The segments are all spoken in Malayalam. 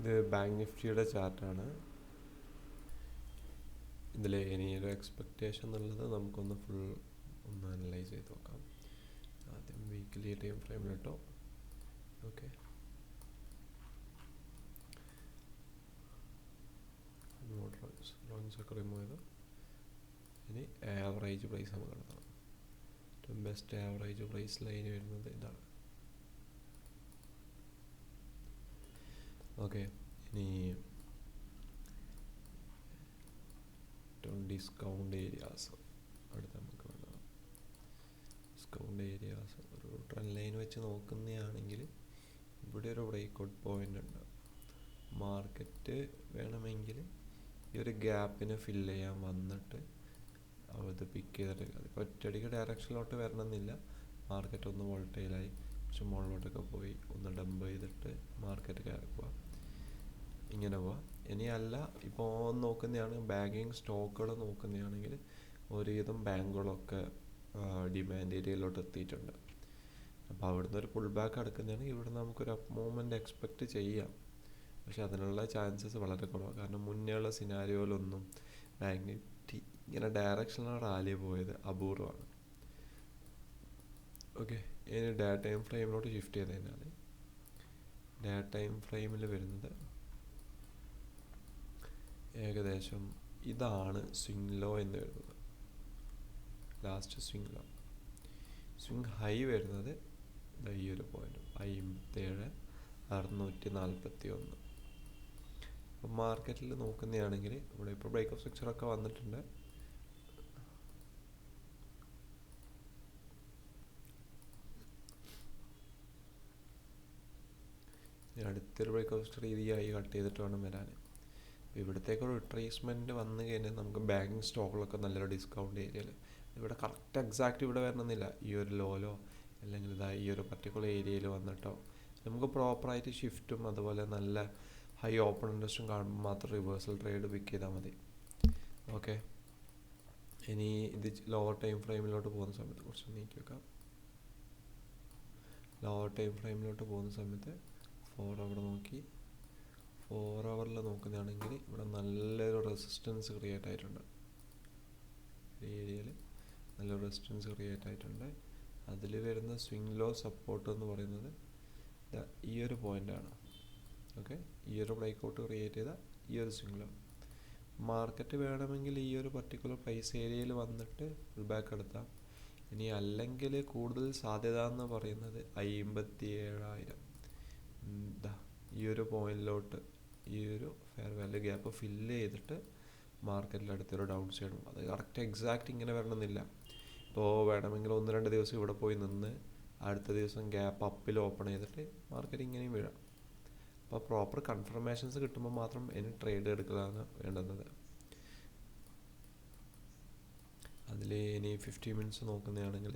ഇത് ബാങ്ക് നിഫ്റ്റിയുടെ ചാർട്ടാണ്. ഇതിൽ ഇനിയൊരു എക്സ്പെക്റ്റേഷൻ എന്നുള്ളത് നമുക്കൊന്ന് ഫുൾ ഒന്ന് അനലൈസ് ചെയ്ത് നോക്കാം. ആദ്യം വീക്ക്ലി ടൈം ഫ്രെയിമിലിട്ടോ. ഓക്കെ, ലോഞ്ച് ഒക്കെ റിമൂവ് ചെയ്ത് ഇനി ആവറേജ് പ്രൈസ് നമുക്ക് നടത്തണം. ഏറ്റവും ബെസ്റ്റ് ആവറേജ് പ്രൈസ് ലൈൻ വരുന്നത് ഇതാണ്. ഓക്കെ, ഇനി ഏറ്റവും ഡിസ്കൗണ്ട് ഏരിയാസ് അടുത്ത് നമുക്ക് വേണം. ഡിസ്കൗണ്ട് ഏരിയാസ് ഒരു ട്രെൻഡ് ലൈൻ വെച്ച് നോക്കുന്നതാണെങ്കിൽ ഇവിടെ ഒരു ബ്രേക്ക്ഔട്ട് പോയിൻ്റ് ഉണ്ട്. മാർക്കറ്റ് വേണമെങ്കിൽ ഈ ഒരു ഗ്യാപ്പിനെ ഫില്ല് ചെയ്യാൻ വന്നിട്ട് അത് പിക്ക് ചെയ്തിട്ട് അതിപ്പോൾ ഒറ്റയടിക്ക് ഡയറക്ഷനിലോട്ട് വരണമെന്നില്ല. മാർക്കറ്റ് ഒന്ന് വോൾട്ടൈലായി പക്ഷെ മുകളിലോട്ടൊക്കെ പോയി ഒന്ന് ഡംപ് ചെയ്തിട്ട് മാർക്കറ്റ് കയറിപ്പോവുക, ഇങ്ങനെ പോവാം. ഇനി അല്ല, ഇപ്പോൾ നോക്കുന്നതാണ് ബാങ്കിങ് സ്റ്റോക്കുകൾ നോക്കുന്നതാണെങ്കിൽ ഒരുവിധം ബാങ്കുകളൊക്കെ ഡിമാൻഡ് ഏരിയയിലോട്ട് എത്തിയിട്ടുണ്ട്. അപ്പോൾ അവിടുന്ന് ഒരു പുൾ ബാക്ക് എടുക്കുന്നതാണെങ്കിൽ ഇവിടെ നമുക്കൊരു അപ്പ് മൂവ്മെൻറ്റ് എക്സ്പെക്റ്റ് ചെയ്യാം. പക്ഷെ അതിനുള്ള ചാൻസസ് വളരെ കുറവാണ്. കാരണം മുന്നേയുള്ള സിനാരിയോയിലൊന്നും ബാങ്ക് നിഫ്റ്റി ഇങ്ങനെ ഡയറക്ഷണൽ റാലി പോയത് അപൂർവമാണ്. ഓക്കെ, ഇനി ഡേ ടൈം ഫ്രെയിമിലോട്ട് ഷിഫ്റ്റ് ചെയ്ത് കഴിഞ്ഞാൽ ഡേ ടൈം ഫ്രെയിമിൽ വരുന്നത് ഏകദേശം ഇതാണ് സ്വിംഗ് ലോ എന്ന് വരുന്നത്. Last swing low, swing high വരുന്നത് ഈ ഒരു പോയിന്റ് 57,641. അപ്പം മാർക്കറ്റിൽ നോക്കുന്നതാണെങ്കിൽ ഇവിടെ ഇപ്പോൾ ബ്രേക്ക് ഓഫ് സ്ട്രക്ചറൊക്കെ വന്നിട്ടുണ്ട്. അടുത്തൊരു ബ്രേക്ക് ഓഫ് സ്ട്രക്ചർ രീതിയായി കട്ട് ചെയ്തിട്ട് വേണം വരാൻ. ഇവിടത്തേക്കൊരു റിട്രേസ്മെൻറ്റ് വന്നു കഴിഞ്ഞാൽ നമുക്ക് ബാങ്കിങ് സ്റ്റോക്കുകളൊക്കെ നല്ലൊരു ഡിസ്കൗണ്ട് ഏരിയയിൽ ഇവിടെ കറക്റ്റ് എക്സാക്റ്റ് ഇവിടെ വരണമെന്നില്ല. ഈ ഒരു ലോലോ അല്ലെങ്കിൽ ഇതാ ഈ ഒരു പർട്ടിക്കുലർ ഏരിയയിൽ വന്നിട്ടോ നമുക്ക് പ്രോപ്പറായിട്ട് ഷിഫ്റ്റും അതുപോലെ നല്ല ഹൈ ഓപ്പൺ ഇൻട്രസ്റ്റും കാണുമ്പോൾ മാത്രം റിവേഴ്സൽ ട്രേഡ് പിക്ക് ചെയ്താൽ മതി. ഓക്കെ, ഇനി ഇത് ലോവർ ടൈം ഫ്രെയിമിലോട്ട് പോകുന്ന സമയത്ത് കുറച്ച് നീക്കി വെക്കാം. ലോവർ ടൈം ഫ്രെയിമിലോട്ട് പോകുന്ന സമയത്ത് 4 അവർ നോക്കി 4 അവറിൽ നോക്കുന്നതാണെങ്കിൽ ഇവിടെ നല്ലൊരു റെസിസ്റ്റൻസ് ക്രിയേറ്റ് ആയിട്ടുണ്ട്. ഈ ഏരിയയിൽ നല്ലൊരു റെസിസ്റ്റൻസ് ക്രിയേറ്റ് ആയിട്ടുണ്ട്. അതിൽ വരുന്ന സ്വിംഗ് ലോ സപ്പോർട്ട് എന്ന് പറയുന്നത് ഈ ഒരു പോയിൻ്റാണ്. ഓക്കെ, ഈ ഒരു ബ്രേക്ക്ഔട്ട് ക്രിയേറ്റ് ചെയ്ത ഈ ഒരു സ്വിംഗ് ലോ. മാർക്കറ്റ് വേണമെങ്കിൽ ഈ ഒരു പർട്ടിക്കുലർ പ്രൈസ് ഏരിയയിൽ വന്നിട്ട് ഫുൾ ബാക്ക് എടുത്താം. ഇനി അല്ലെങ്കിൽ കൂടുതൽ സാധ്യത എന്ന് പറയുന്നത് 57,000 ഈ ഒരു പോയിന്റിലോട്ട് ഈ ഒരു ഫെയർ വാല്യൂ ഗ്യാപ്പ് ഫില്ല് ചെയ്തിട്ട് മാർക്കറ്റിൽ അടുത്തൊരു ഡൗൺ സൈഡും. അത് കറക്റ്റ് എക്സാക്റ്റ് ഇങ്ങനെ വരണമെന്നില്ല. ഇപ്പോൾ വേണമെങ്കിൽ 1-2 ദിവസം ഇവിടെ പോയി നിന്ന് അടുത്ത ദിവസം ഗ്യാപ്പ് അപ്പിൽ ഓപ്പൺ ചെയ്തിട്ട് മാർക്കറ്റ് ഇങ്ങനെയും വീഴാം. അപ്പോൾ പ്രോപ്പർ കൺഫർമേഷൻസ് കിട്ടുമ്പോൾ മാത്രം ഇനി ട്രേഡ് എടുക്കലാണ് വേണ്ടുന്നത്. അതിൽ ഇനി 50 മിനിറ്റ്സ് നോക്കുന്നതാണെങ്കിൽ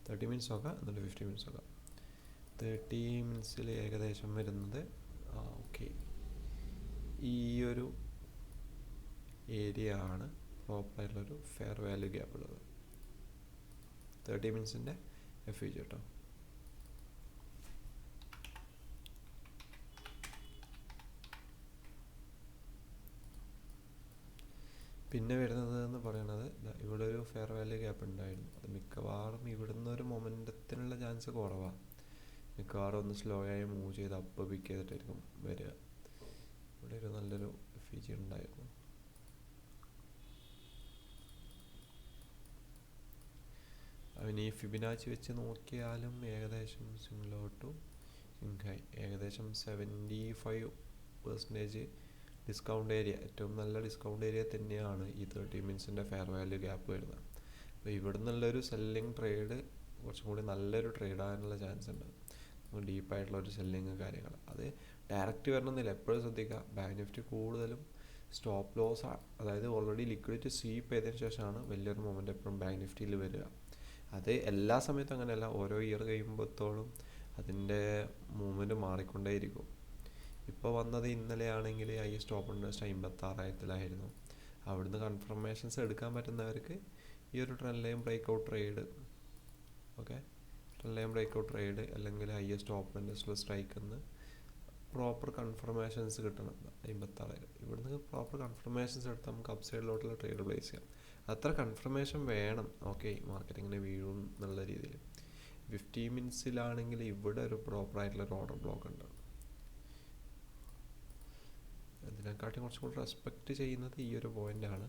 30 മിനിറ്റ്സ് നോക്കാം, എന്നിട്ട് 50 മിനിറ്റ്സ് നോക്കാം. 30 മിനിറ്റ്സിൽ ഏകദേശം വരുന്നത് ഓക്കെ ഈ ഒരു ഏരിയ ആണ് പ്രോപ്പറായിട്ടുള്ളൊരു ഫെയർ വാല്യൂ ഗ്യാപ്പ് ഉള്ളത്. 30 മിനിറ്റ്സിൻ്റെ FVG കേട്ടോ. പിന്നെ വരുന്നത് എന്ന് പറയുന്നത് ഇവിടെ ഒരു ഫെയർ വാല്യൂ ഗ്യാപ്പ് ഉണ്ടായിരുന്നു. അത് മിക്കവാറും ഇവിടുന്ന് ഒരു മൊമെൻറ്റത്തിനുള്ള ചാൻസ് കുറവാണ്. മിക്കവാറും ഒന്ന് സ്ലോ ആയി മൂവ് ചെയ്ത് അപ്പ് പിക്ക് ചെയ്തിട്ടായിരിക്കും വരിക. ഇവിടെ ഒരു നല്ലൊരു FVG ഉണ്ടായിരുന്നു. അവന് ഈ ഫിബിനാച്ചി വെച്ച് നോക്കിയാലും ഏകദേശം swing low to swing high ഏകദേശം 75% ഡിസ്കൗണ്ട് ഏരിയ, ഏറ്റവും നല്ല ഡിസ്കൗണ്ട് ഏരിയ തന്നെയാണ് ഈ 30 മിനിറ്റ്സിൻ്റെ ഫെയർ വാല്യൂ ഗ്യാപ്പ് വരുന്നത്. അപ്പോൾ ഇവിടെ നിന്നുള്ളൊരു സെല്ലിങ് ട്രേഡ് കുറച്ചും കൂടി നല്ലൊരു ട്രേഡ് ആകാനുള്ള ചാൻസ് ഉണ്ട്. ഡീപ്പായിട്ടുള്ളൊരു സെല്ലിങ് കാര്യങ്ങൾ അത് ഡയറക്റ്റ് വരണമെന്നില്ല. എപ്പോഴും ശ്രദ്ധിക്കുക, ബാങ്ക് നിഫ്റ്റി കൂടുതലും സ്റ്റോപ്പ് ലോസ്, അതായത് ഓൾറെഡി ലിക്വിഡിറ്റി സ്വീപ്പ് ചെയ്തതിന് ശേഷമാണ് വലിയൊരു മൊമെൻ്റ് എപ്പോഴും ബാങ്ക് നിഫ്റ്റിയിൽ വരിക. അത് എല്ലാ സമയത്തും അങ്ങനെയല്ല, ഓരോ ഇയർ കഴിയുമ്പോഴത്തോളം അതിൻ്റെ മൂവ്മെൻറ്റ് മാറിക്കൊണ്ടേയിരിക്കും. ഇപ്പോൾ വന്നത് ഇന്നലെയാണെങ്കിൽ ഹൈയസ്റ്റ് ഓപ്പൺ ഇൻട്രസ്റ്റ് 56,000 അവിടുന്ന് കൺഫർമേഷൻസ് എടുക്കാൻ പറ്റുന്നവർക്ക് ഈ ഒരു trend line breakout trade, okay trend line breakout trade അല്ലെങ്കിൽ ഹൈയസ്റ്റ് ഓപ്പൺ ഇൻട്രസ്റ്റ് സ്ട്രൈക്ക് എന്ന് പ്രോപ്പർ കൺഫർമേഷൻസ് കിട്ടണം. 56,000 ഇവിടുന്ന് പ്രോപ്പർ കൺഫർമേഷൻസ് എടുത്ത് നമുക്ക് അപ്പ് സൈഡിലോട്ടുള്ള ട്രേഡ് പ്ലേസ് ചെയ്യാം. അത്ര കൺഫർമേഷൻ വേണം. ഓക്കെ, മാർക്കറ്റ് ഇങ്ങനെ വീഴും എന്നുള്ള രീതിയിൽ. 50 മിനിറ്റ്സിലാണെങ്കിൽ ഇവിടെ ഒരു പ്രോപ്പറായിട്ടുള്ളൊരു ഓർഡർ ബ്ലോക്ക് ഉണ്ട്. ഇതിനെക്കാട്ടി കുറച്ചും കൂടി റെസ്പെക്റ്റ് ചെയ്യുന്നത് ഈ ഒരു പോയിൻ്റാണ്.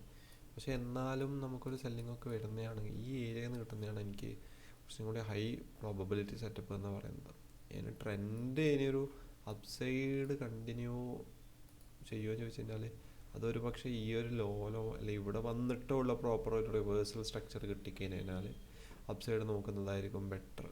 പക്ഷേ എന്നാലും നമുക്കൊരു സെല്ലിംഗ് ഒക്കെ വരുന്നതാണെങ്കിൽ ഈ ഏരിയയിൽ നിന്ന് കിട്ടുന്നതാണ് എനിക്ക് കുറച്ചും കൂടി ഹൈ പ്രോബബിലിറ്റി സെറ്റപ്പ് എന്ന് പറയുന്നത്. ഇനി ട്രെൻഡ് ഇനിയൊരു അപ്സൈഡ് കണ്ടിന്യൂ ചെയ്യുമോ എന്ന് ചോദിച്ചു കഴിഞ്ഞാൽ അതൊരു പക്ഷേ ഈ ഒരു ലോലോ അല്ലെ ഇവിടെ വന്നിട്ടുള്ള പ്രോപ്പർ ഒരു റിവേഴ്സൽ സ്ട്രക്ചർ കിട്ടിക്കഴിഞ്ഞാൽ അപ്സൈഡ് നോക്കുന്നതായിരിക്കും ബെറ്റർ.